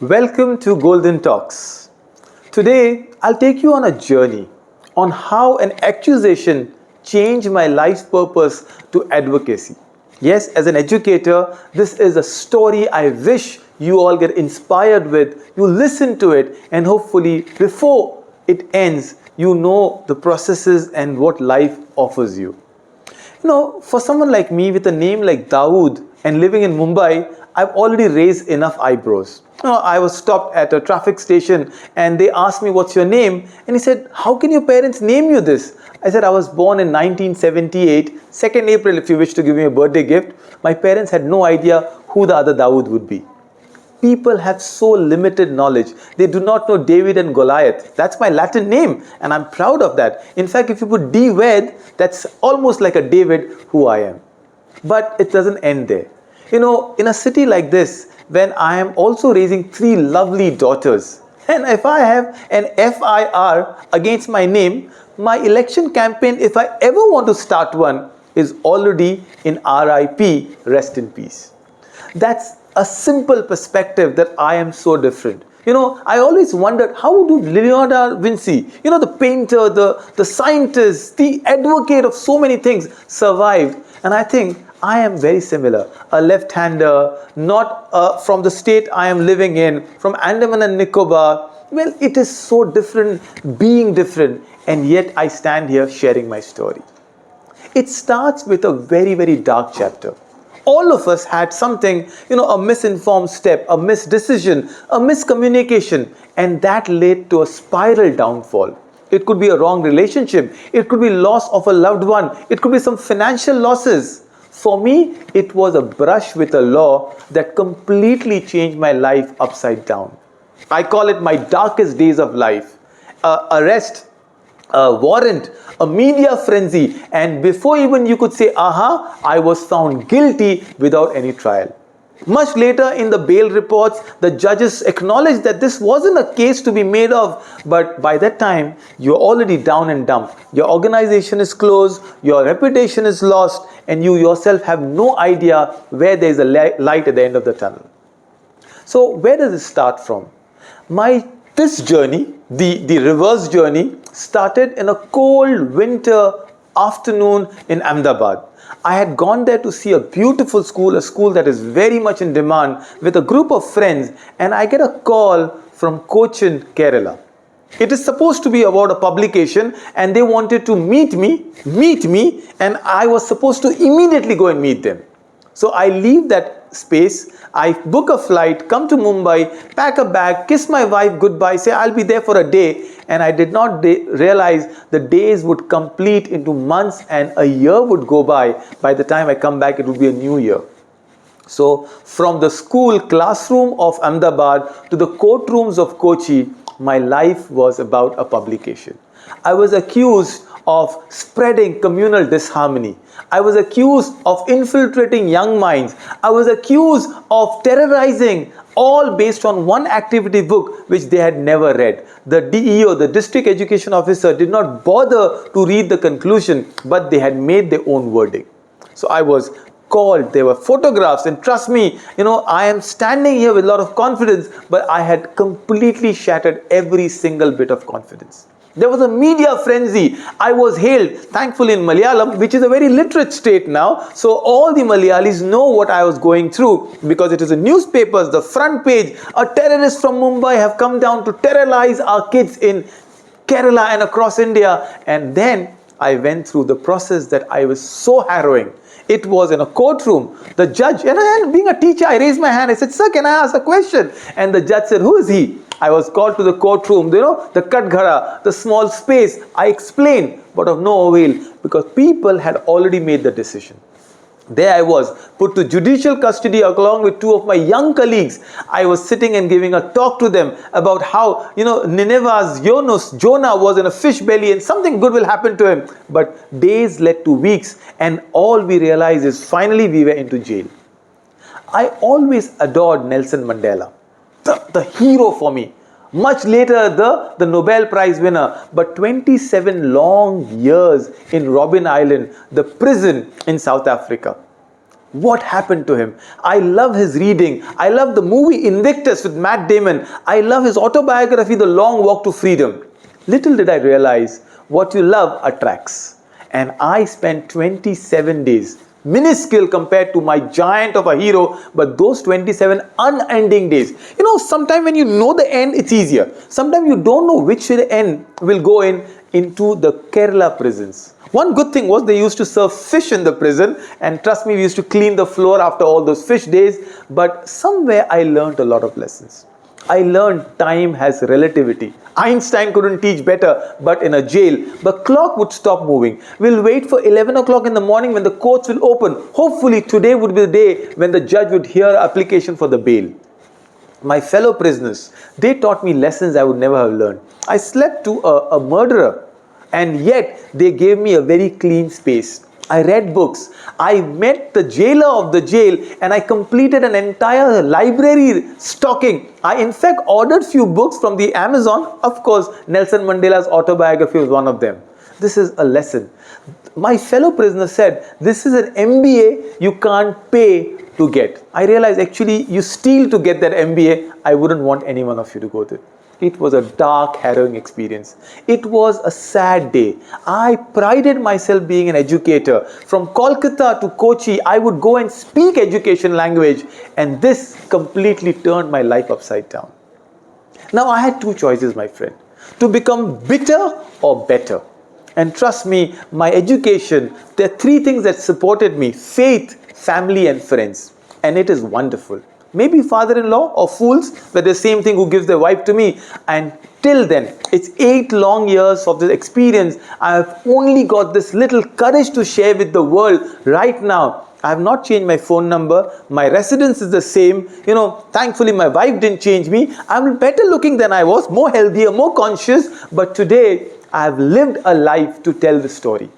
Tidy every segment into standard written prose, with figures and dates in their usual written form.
Welcome to Golden Talks. Today, I'll take you on a journey on how an accusation changed my life's purpose to advocacy. Yes, as an educator, this is a story I wish you all get inspired with. You listen to it, and hopefully, before it ends, you know the processes and what life offers you. For someone like me with a name like Dawood and living in Mumbai, I've already raised enough eyebrows. I was stopped at a traffic station and they asked me, "What's your name?" And he said, "How can your parents name you this?" I said, "I was born in 1978, 2nd April, if you wish to give me a birthday gift." My parents had no idea who the other Dawood would be. People have so limited knowledge. They do not know David and Goliath. That's my Latin name, and I'm proud of that. In fact, if you put D. Vaid, that's almost like a David who I am. But it doesn't end there. In a city like this, when I am also raising 3 lovely daughters, and if I have an FIR against my name, my election campaign, if I ever want to start one, is already in RIP, rest in peace. That's a simple perspective that I am so different. I always wondered, how do Leonardo da Vinci, the painter, the scientist, the advocate of so many things, survived? And I think I am very similar. A left-hander, not from the state I am living in, from Andaman and Nicobar. Well, it is so different, being different, and yet I stand here sharing my story. It starts with a very, very dark chapter. All of us had something, a misinformed step, a misdecision, a miscommunication, and that led to a spiral downfall. It could be a wrong relationship. It could be loss of a loved one. It could be some financial losses. For me, it was a brush with a law that completely changed my life upside down. I call it my darkest days of life. Arrest, a warrant, a media frenzy, and before even you could say, aha, I was found guilty without any trial. Much later in the bail reports, the judges acknowledged that this wasn't a case to be made of, but by that time, you're already down and dumped. Your organization is closed, your reputation is lost, and you yourself have no idea where there's a light at the end of the tunnel. So where does it start from? This journey, the reverse journey, started in a cold winter afternoon in Ahmedabad. I had gone there to see a beautiful school, a school that is very much in demand, with a group of friends, and I get a call from Cochin, Kerala. It is supposed to be about a publication, and they wanted to meet me, and I was supposed to immediately go and meet them. So I leave that space, I book a flight, come to Mumbai, pack a bag, kiss my wife goodbye, say I'll be there for a day, and I did not realize the days would complete into months and a year would go by. By the time I come back, it would be a new year. So from the school classroom of Ahmedabad to the courtrooms of Kochi, my life was about a publication. I was accused of spreading communal disharmony. I was accused of infiltrating young minds. I was accused of terrorizing, all based on one activity book which they had never read. The DEO, the District Education Officer, did not bother to read the conclusion, but they had made their own verdict. So I was called, there were photographs, and trust me, I am standing here with a lot of confidence, but I had completely shattered every single bit of confidence. There was a media frenzy. I was hailed, thankfully in Malayalam, which is a very literate state now. So all the Malayalis know what I was going through because it is in newspapers, the front page. A terrorist from Mumbai have come down to terrorize our kids in Kerala and across India. And then I went through the process that I was so harrowing. It was in a courtroom. The judge, and being a teacher, I raised my hand. I said, "Sir, can I ask a question?" And the judge said, "Who is he?" I was called to the courtroom, the katghara, the small space. I explained, but of no avail because people had already made the decision. There I was, put to judicial custody along with 2 of my young colleagues. I was sitting and giving a talk to them about how, Nineveh's Jonah was in a fish belly and something good will happen to him. But days led to weeks, and all we realized is finally we were into jail. I always adored Nelson Mandela, the hero for me. Much later, the Nobel Prize winner, but 27 long years in Robben Island, the prison in South Africa. What happened to him? I love his reading. I love the movie Invictus with Matt Damon. I love his autobiography, The Long Walk to Freedom. Little did I realize, what you love attracts. And I spent 27 days, minuscule compared to my giant of a hero, but those 27 unending days. You know, sometimes when you know the end, it's easier. Sometimes you don't know which end will go into the Kerala prisons. One good thing was they used to serve fish in the prison, and trust me, we used to clean the floor after all those fish days. But somewhere I learned a lot of lessons. I learned time has relativity. Einstein couldn't teach better, but in a jail, the clock would stop moving. We'll wait for 11 o'clock in the morning when the courts will open. Hopefully today would be the day when the judge would hear application for the bail. My fellow prisoners, they taught me lessons I would never have learned. I slept to a murderer, and yet they gave me a very clean space. I read books. I met the jailer of the jail, and I completed an entire library stocking. I in fact ordered few books from the Amazon. Of course, Nelson Mandela's autobiography was one of them. This is a lesson. My fellow prisoner said, this is an MBA you can't pay to get. I realized actually you steal to get that MBA. I wouldn't want any one of you to go there. It was a dark, harrowing experience. It was a sad day. I prided myself being an educator. From Kolkata to Kochi, I would go and speak education language, and this completely turned my life upside down. Now I had two choices, my friend, to become bitter or better. And trust me, my education, there are three things that supported me: faith, family, and friends. And it is wonderful. Maybe father-in-law or fools, but the same thing who gives their wife to me. And till then, it's 8 long years of this experience. I have only got this little courage to share with the world right now. I have not changed my phone number. My residence is the same. You know, thankfully my wife didn't change me. I'm better looking than I was, more healthier, more conscious. But today, I have lived a life to tell the story.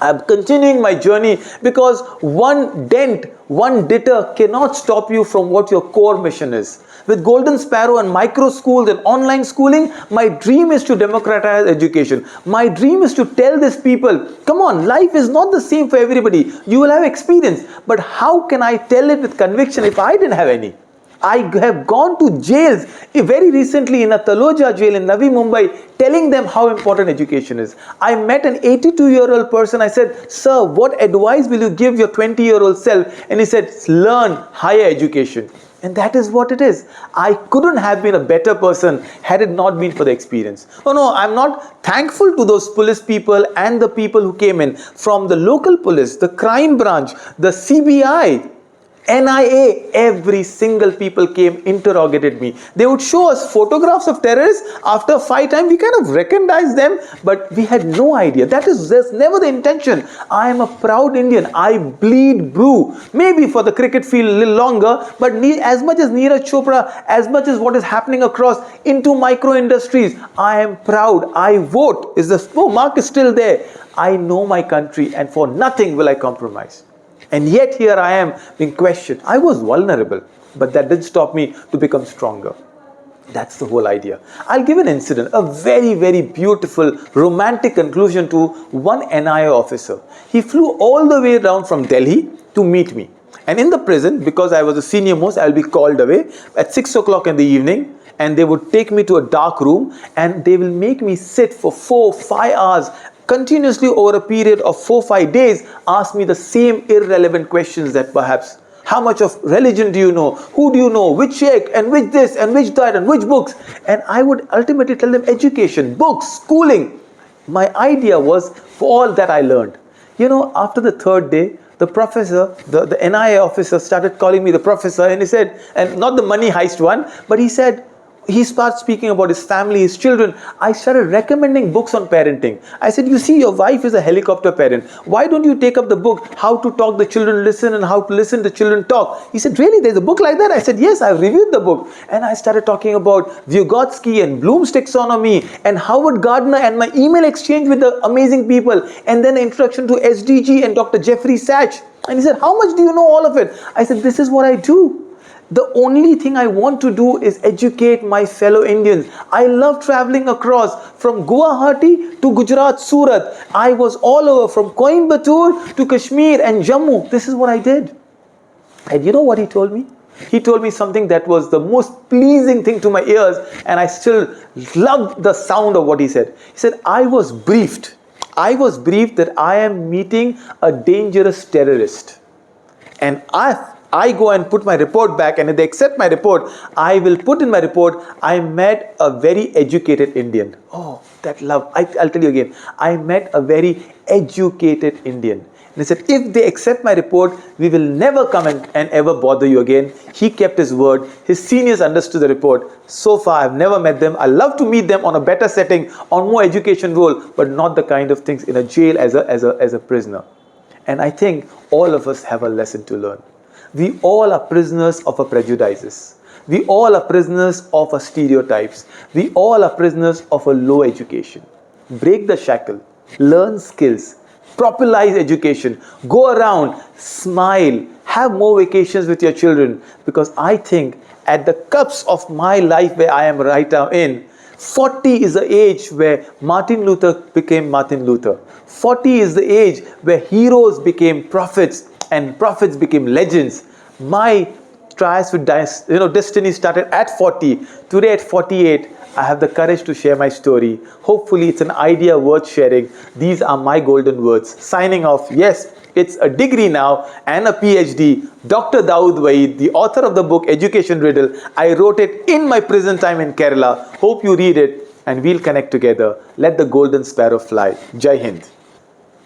I'm continuing my journey because one dent, one deter cannot stop you from what your core mission is. With Golden Sparrow and micro schools and online schooling, my dream is to democratize education. My dream is to tell these people, come on, life is not the same for everybody. You will have experience, but how can I tell it with conviction if I didn't have any? I have gone to jails very recently in a Taloja jail in Navi Mumbai, telling them how important education is. I met an 82-year-old person. I said, sir, what advice will you give your 20-year-old self? And he said, learn higher education. And that is what it is. I couldn't have been a better person had it not been for the experience. Oh no, I'm not thankful to those police people and the people who came in from the local police, the crime branch, the CBI, NIA, every single people came, interrogated me. They would show us photographs of terrorists. After 5 times, we kind of recognized them, but we had no idea. That's never the intention. I am a proud Indian. I bleed blue. Maybe for the cricket field a little longer, but as much as Neeraj Chopra, as much as what is happening across into micro industries, I am proud. I vote. Mark is still there. I know my country, and for nothing will I compromise. And yet here I am being questioned. I was vulnerable, but that didn't stop me to become stronger. That's the whole idea. I'll give an incident, a very, very beautiful, romantic conclusion to one NIA officer. He flew all the way down from Delhi to meet me. And in the prison, because I was the senior most, I'll be called away at 6 o'clock in the evening. And they would take me to a dark room, and they will make me sit for 4-5 hours continuously over a period of 4-5 days, ask me the same irrelevant questions that perhaps, how much of religion do you know? Who do you know? Which sheikh and which this and which that and which books? And I would ultimately tell them education, books, schooling. My idea was for all that I learned. You know, after the 3rd day, the professor, the NIA officer started calling me the professor, and he said, and not the money heist one, but he said, he starts speaking about his family, his children. I started recommending books on parenting. I said, you see, your wife is a helicopter parent. Why don't you take up the book, How to Talk the Children Listen and How to Listen the Children Talk? He said, really, there's a book like that? I said, yes, I've reviewed the book. And I started talking about Vygotsky and Bloom's taxonomy and Howard Gardner and my email exchange with the amazing people. And then an introduction to SDG and Dr. Jeffrey Sachs. And he said, how much do you know all of it? I said, this is what I do. The only thing I want to do is educate my fellow Indians. I love traveling across from Guwahati to Gujarat, Surat. I was all over from Coimbatore to Kashmir and Jammu. This is what I did. And you know what he told me? He told me something that was the most pleasing thing to my ears, and I still loved the sound of what he said. He said, I was briefed. I was briefed that I am meeting a dangerous terrorist. And I go and put my report back, and if they accept my report, I will put in my report, I met a very educated Indian. Oh, that love. I'll tell you again. I met a very educated Indian. And he said, if they accept my report, we will never come and ever bother you again. He kept his word. His seniors understood the report. So far, I've never met them. I love to meet them on a better setting, on more education role, but not the kind of things in a jail as a prisoner. And I think all of us have a lesson to learn. We all are prisoners of our prejudices. We all are prisoners of our stereotypes. We all are prisoners of a low education. Break the shackle. Learn skills. Popularize education. Go around. Smile. Have more vacations with your children. Because I think at the cusp of my life where I am right now in, 40 is the age where Martin Luther became Martin Luther. 40 is the age where heroes became prophets and prophets became legends. My trials with destiny started at 40. Today at 48, I have the courage to share my story. Hopefully it's an idea worth sharing. These are my golden words. Signing off. Yes, it's a degree now and a PhD. Dr. Dawood Vaid, the author of the book Education Riddle. I wrote it in my prison time in Kerala. Hope you read it and we'll connect together. Let the golden sparrow fly. Jai Hind.